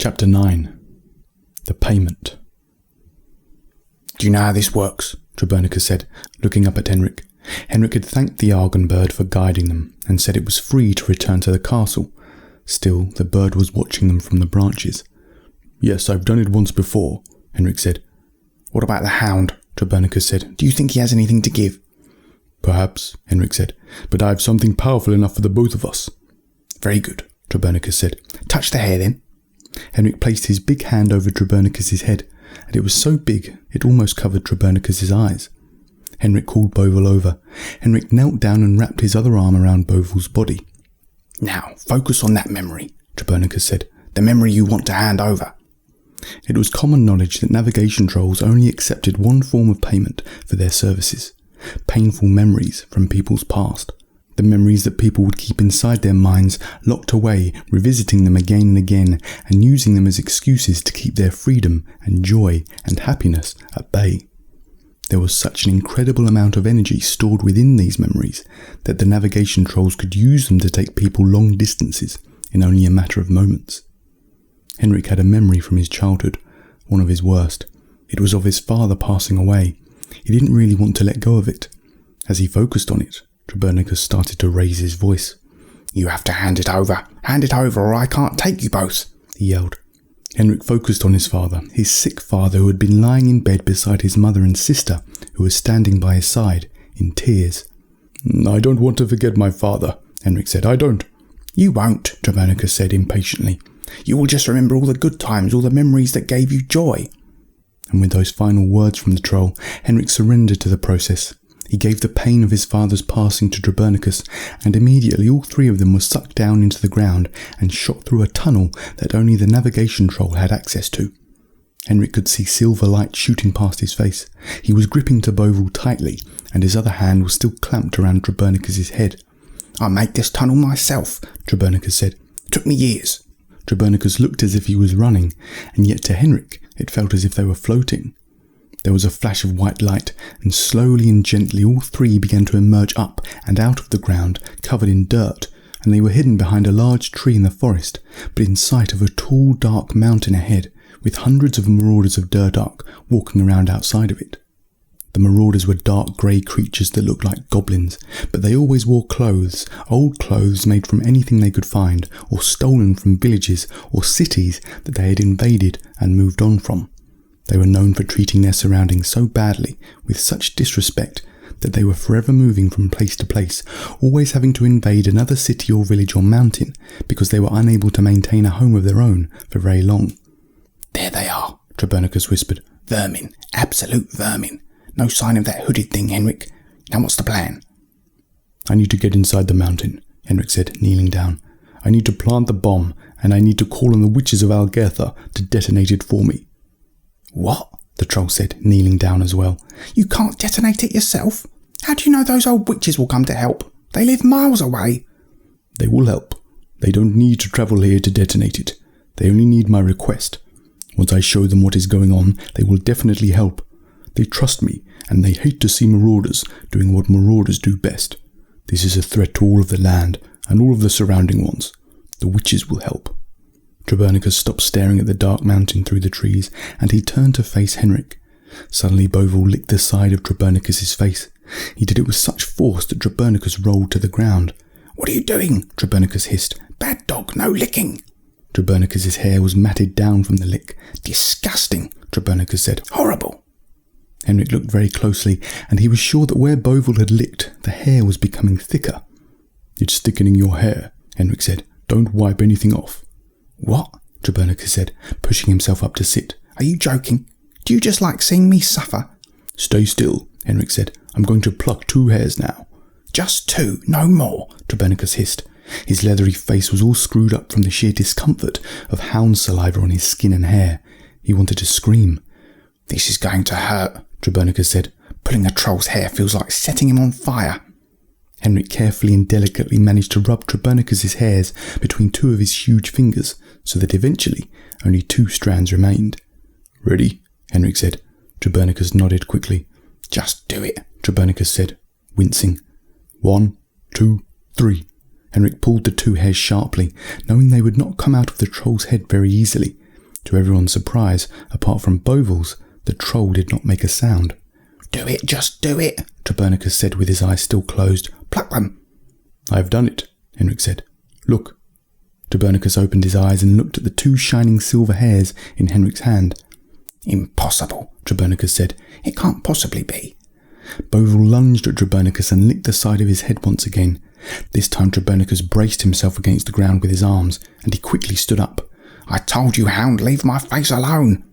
Chapter 9. The Payment. "Do you know how this works?" Trebernicus said, looking up at Henrik. Henrik had thanked the Argon bird for guiding them, and said it was free to return to the castle. Still, the bird was watching them from the branches. "Yes, I've done it once before," Henrik said. "What about the hound?" Trebernicus said. "Do you think he has anything to give?" "Perhaps," Henrik said, "but I have something powerful enough for the both of us." "Very good," Trebernicus said. "Touch the hair then." Henrik placed his big hand over Trebernicus's head, and it was so big it almost covered Trebernicus's eyes. Henrik called Boval over. Henrik knelt down and wrapped his other arm around Boval's body. "Now, focus on that memory," Trebernicus said. "The memory you want to hand over." It was common knowledge that navigation trolls only accepted one form of payment for their services: painful memories from people's past. The memories that people would keep inside their minds, locked away, revisiting them again and again, and using them as excuses to keep their freedom and joy and happiness at bay. There was such an incredible amount of energy stored within these memories that the navigation trolls could use them to take people long distances in only a matter of moments. Henrik had a memory from his childhood, one of his worst. It was of his father passing away. He didn't really want to let go of it. As he focused on it, Trebernicus started to raise his voice. "You have to hand it over. Hand it over or I can't take you both," he yelled. Henrik focused on his father, his sick father who had been lying in bed beside his mother and sister, who was standing by his side, in tears. "I don't want to forget my father," Henrik said. "I don't." "You won't," Trebernicus said impatiently. "You will just remember all the good times, all the memories that gave you joy." And with those final words from the troll, Henrik surrendered to the process. He gave the pain of his father's passing to Trebernicus, and immediately all three of them were sucked down into the ground and shot through a tunnel that only the navigation troll had access to. Henrik could see silver light shooting past his face. He was gripping to Boval tightly, and his other hand was still clamped around Trebernicus's head. "I made this tunnel myself," Trebernicus said. "Took me years." Trebernicus looked as if he was running, and yet to Henrik it felt as if they were floating. There was a flash of white light, and slowly and gently all three began to emerge up and out of the ground, covered in dirt, and they were hidden behind a large tree in the forest, but in sight of a tall, dark mountain ahead, with hundreds of marauders of Dirdark walking around outside of it. The marauders were dark grey creatures that looked like goblins, but they always wore clothes, old clothes made from anything they could find, or stolen from villages or cities that they had invaded and moved on from. They were known for treating their surroundings so badly, with such disrespect, that they were forever moving from place to place, always having to invade another city or village or mountain, because they were unable to maintain a home of their own for very long. "There they are," Trebernicus whispered. "Vermin. Absolute vermin. No sign of that hooded thing, Henrik. Now what's the plan?" "I need to get inside the mountain," Henrik said, kneeling down. "I need to plant the bomb, and I need to call on the witches of Algertha to detonate it for me." "What?" the troll said, kneeling down as well. "You can't detonate it yourself? How do you know those old witches will come to help? They live miles away." "They will help. They don't need to travel here to detonate it. They only need my request. Once I show them what is going on, they will definitely help. They trust me, and they hate to see marauders doing what marauders do best. This is a threat to all of the land, and all of the surrounding ones. The witches will help." Trebernicus stopped staring at the dark mountain through the trees, and he turned to face Henrik. Suddenly Boval licked the side of Trebernicus's face. He did it with such force that Trebernicus rolled to the ground. "What are you doing?" Trebernicus hissed. "Bad dog, no licking." Trebernicus's hair was matted down from the lick. "Disgusting," Trebernicus said. "Horrible." Henrik looked very closely, and he was sure that where Boval had licked, the hair was becoming thicker. "It's thickening your hair," Henrik said. "Don't wipe anything off." "What?" Trebernicus said, pushing himself up to sit. "Are you joking? Do you just like seeing me suffer?" "Stay still," Henrik said. "I'm going to pluck 2 hairs now." "Just 2, no more," Trebernicus hissed. His leathery face was all screwed up from the sheer discomfort of hound saliva on his skin and hair. He wanted to scream. "This is going to hurt," Trebernicus said. "Pulling a troll's hair feels like setting him on fire." Henrik carefully and delicately managed to rub Trebernicus's hairs between 2 of his huge fingers, so that eventually only 2 strands remained. "Ready?" Henrik said. Trebernicus nodded quickly. "Just do it," Trebernicus said, wincing. 1, 2, 3. Henrik pulled the 2 hairs sharply, knowing they would not come out of the troll's head very easily. To everyone's surprise, apart from Bovil's, the troll did not make a sound. "Do it, just do it," Trebernicus said with his eyes still closed. "Pluck them." "I have done it," Henrik said. "Look." Trebernicus opened his eyes and looked at the 2 shining silver hairs in Henrik's hand. "Impossible," Trebernicus said. "It can't possibly be." Bovil lunged at Trebernicus and licked the side of his head once again. This time Trebernicus braced himself against the ground with his arms, and he quickly stood up. "I told you, hound, leave my face alone."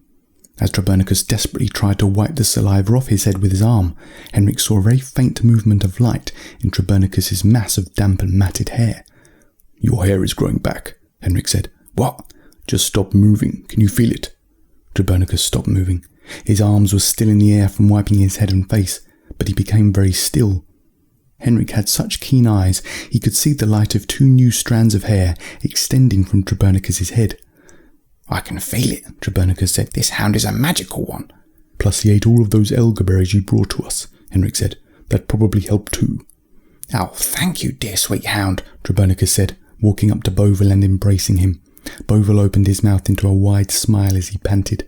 As Trebernicus desperately tried to wipe the saliva off his head with his arm, Henrik saw a very faint movement of light in Trebernicus's mass of damp and matted hair. "Your hair is growing back," Henrik said. "What?" "Just stop moving. Can you feel it?" Trebernicus stopped moving. His arms were still in the air from wiping his head and face, but he became very still. Henrik had such keen eyes, he could see the light of 2 new strands of hair extending from Trebernicus's head. "I can feel it," Trebernicus said. "This hound is a magical one." "Plus he ate all of those elderberries you brought to us," Henrik said. "That probably helped too." "Oh, thank you, dear sweet hound," Trebernicus said, walking up to Bovil and embracing him. Bovil opened his mouth into a wide smile as he panted.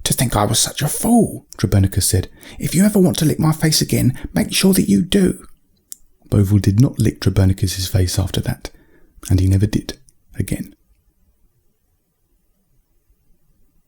"To think I was such a fool," Trebernicus said. "If you ever want to lick my face again, make sure that you do." Bovil did not lick Trebernicus's face after that, and he never did again.